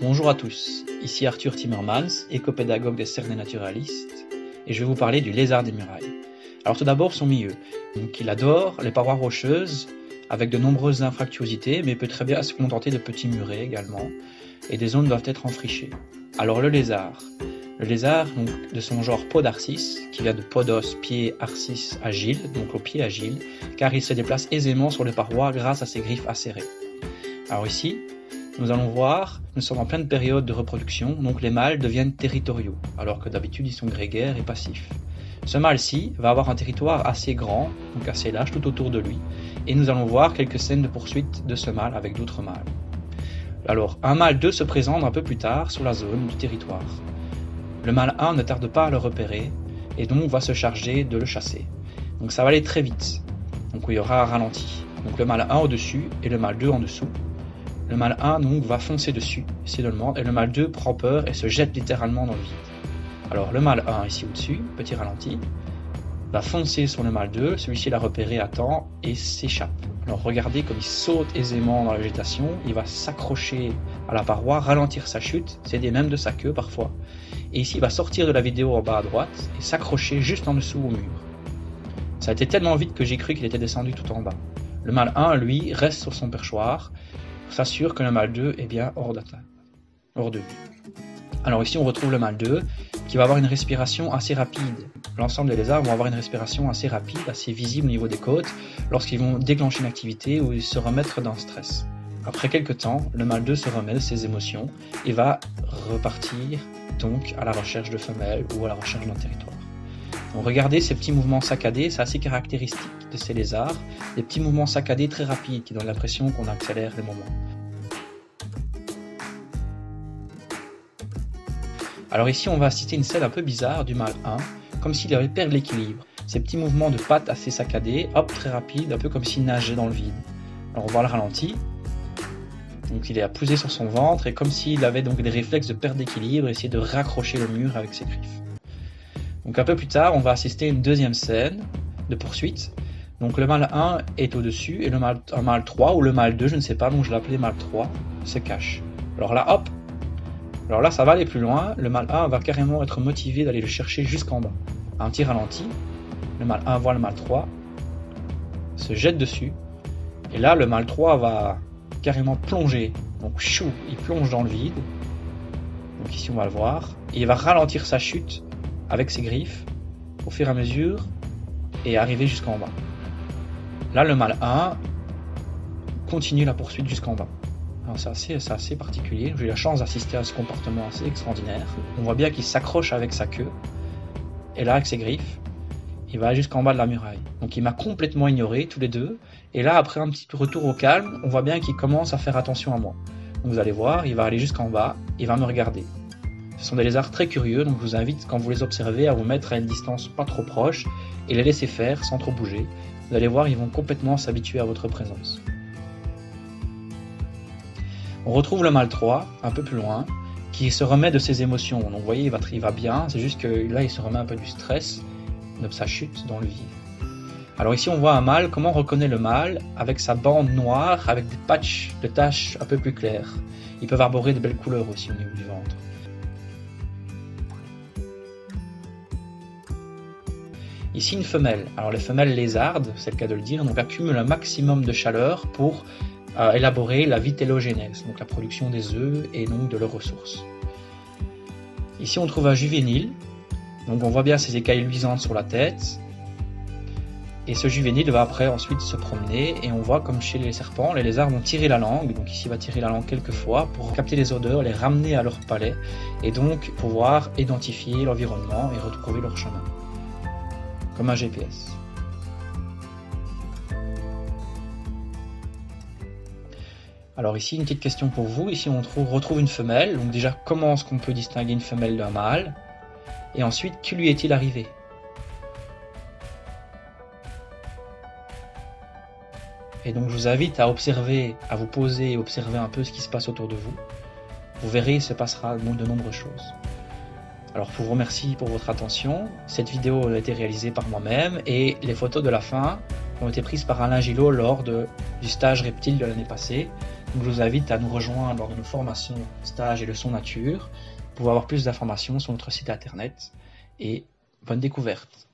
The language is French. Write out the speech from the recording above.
Bonjour à tous, ici Arthur Timmermans, écopédagogue des Cernets naturalistes, et je vais vous parler du lézard des murailles. Alors tout d'abord son milieu. Donc, il adore les parois rocheuses avec de nombreuses infractuosités, mais peut très bien se contenter de petits murets également, et des zones doivent être enfrichées. Alors le lézard donc, de son genre Podarcis, qui vient de podos, pied, arcis, agile, donc au pied agile, car il se déplace aisément sur les parois grâce à ses griffes acérées. Alors ici, nous allons voir, nous sommes en pleine période de reproduction, donc les mâles deviennent territoriaux, alors que d'habitude ils sont grégaires et passifs. Ce mâle-ci va avoir un territoire assez grand, donc assez large tout autour de lui, et nous allons voir quelques scènes de poursuite de ce mâle avec d'autres mâles. Alors, un mâle 2 se présente un peu plus tard sur la zone du territoire. Le mâle 1 ne tarde pas à le repérer, et donc va se charger de le chasser. Donc ça va aller très vite, donc il y aura un ralenti. Donc le mâle 1 au-dessus et le mâle 2 en dessous. Le mâle 1 donc va foncer dessus, ici le mort, et le mâle 2 prend peur et se jette littéralement dans le vide. Alors le mâle 1 ici au-dessus, petit ralenti, va foncer sur le mâle 2, celui-ci l'a repéré à temps et s'échappe. Alors regardez comme il saute aisément dans la végétation, il va s'accrocher à la paroi, ralentir sa chute, s'aider même de sa queue parfois. Et ici il va sortir de la vidéo en bas à droite et s'accrocher juste en dessous au mur. Ça a été tellement vite que j'ai cru qu'il était descendu tout en bas. Le mâle 1 lui reste sur son perchoir, s'assure que le mâle 2 est bien hors d'atteinte, hors de vue. Alors ici on retrouve le mâle 2 qui va avoir une respiration assez rapide. L'ensemble des lézards vont avoir une respiration assez rapide, assez visible au niveau des côtes, lorsqu'ils vont déclencher une activité ou se remettre dans le stress. Après quelques temps, le mâle 2 se remet de ses émotions et va repartir donc à la recherche de femelles ou à la recherche d'un territoire. Donc regardez ces petits mouvements saccadés, c'est assez caractéristique de ces lézards, des petits mouvements saccadés très rapides qui donnent l'impression qu'on accélère les moments. Alors ici on va assister à une scène un peu bizarre du mâle 1, comme s'il avait perdu l'équilibre. Ces petits mouvements de pattes assez saccadés, hop, très rapides, un peu comme s'il nageait dans le vide. Alors on voit le ralenti, donc il est posé sur son ventre et comme s'il avait donc des réflexes de perte d'équilibre et essayer de raccrocher le mur avec ses griffes. Donc un peu plus tard, on va assister à une deuxième scène de poursuite. Donc le mâle 1 est au-dessus et un mâle 3 ou le mâle 2, je ne sais pas, donc je l'ai appelé mâle 3, se cache. Alors là, hop, alors là ça va aller plus loin, le mâle 1 va carrément être motivé d'aller le chercher jusqu'en bas. Un petit ralenti, le mâle 1 voit le mâle 3, se jette dessus, et là le mâle 3 va carrément plonger, donc chou, il plonge dans le vide, donc ici on va le voir, et il va ralentir sa chute avec ses griffes au fur et à mesure et arriver jusqu'en bas. Là le mâle 1 continue la poursuite jusqu'en bas. C'est assez particulier, j'ai eu la chance d'assister à ce comportement assez extraordinaire. On voit bien qu'il s'accroche avec sa queue et là avec ses griffes il va jusqu'en bas de la muraille. Donc il m'a complètement ignoré tous les deux et là après un petit retour au calme on voit bien qu'il commence à faire attention à moi. Donc vous allez voir, il va aller jusqu'en bas, il va me regarder. Ce sont des lézards très curieux, donc je vous invite, quand vous les observez, à vous mettre à une distance pas trop proche et les laisser faire sans trop bouger. Vous allez voir, ils vont complètement s'habituer à votre présence. On retrouve le mâle 3, un peu plus loin, qui se remet de ses émotions. Donc vous voyez, il va bien, c'est juste que là, il se remet un peu du stress, de sa chute dans le vide. Alors ici, on voit un mâle. Comment on reconnaît le mâle? Avec sa bande noire, avec des patchs de taches un peu plus claires. Ils peuvent arborer de belles couleurs aussi au niveau du ventre. Ici une femelle. Alors les femelles lézardes, c'est le cas de le dire, donc accumulent un maximum de chaleur pour élaborer la vitellogénèse, donc la production des œufs et donc de leurs ressources. Ici on trouve un juvénile, donc on voit bien ses écailles luisantes sur la tête, et ce juvénile va après ensuite se promener, et on voit comme chez les serpents, les lézards vont tirer la langue, donc ici il va tirer la langue quelques fois pour capter les odeurs, les ramener à leur palais, et donc pouvoir identifier l'environnement et retrouver leur chemin. Comme un GPS. Alors ici une petite question pour vous, ici on retrouve une femelle, donc déjà comment est-ce qu'on peut distinguer une femelle d'un mâle, et ensuite qui lui est-il arrivé? Et donc je vous invite à observer, à vous poser et observer un peu ce qui se passe autour de vous. Vous verrez, il se passera de nombreuses choses. Alors je vous remercie pour votre attention. Cette vidéo a été réalisée par moi-même et les photos de la fin ont été prises par Alain Gillot lors du stage reptile de l'année passée. Donc, je vous invite à nous rejoindre lors de nos formations, stages et leçons nature pour avoir plus d'informations sur notre site internet et bonne découverte.